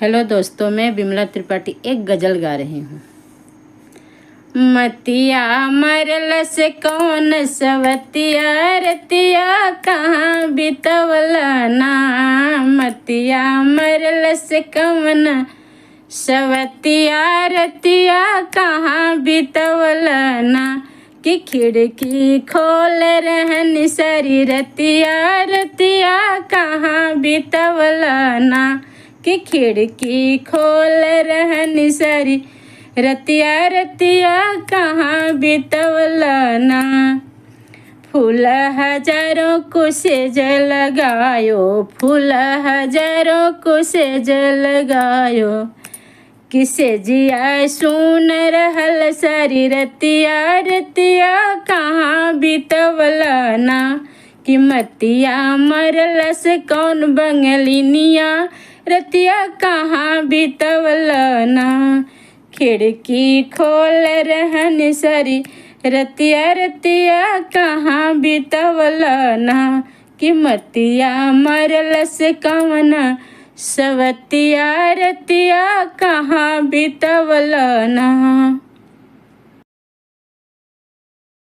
Hello दोस्तों, मैं बिमला त्रिपाठी एक गज़ल गा रही हूँ। मतिया मरल से कौन सवतिया रतिया कहाँ बितवला ना। मतिया मरल से कौन सवतिया रतिया कहाँ बितवला ना। कि खिड़की खोल रहन सारी रतिया रतिया कहाँ बितवला ना। कि खिड़की खोल रहन सारी रतिया रतिया कहाँ बितवला ना। फूल हजारों को सेज लगायो, फूल हजारों को सेज लगायो। किसे जिया सुन रहल सारी रतिया रतिया कहाँ बितवला ना। कि मतिया मरल से कौन बंगलिनिया रतिया कहाँ बितवला ना। खिड़की खोल रहन सारी रतिया रतिया कहाँ बितवला ना। कि मतिया मरल से कौन सवतिया रतिया कहाँ बितवला ना।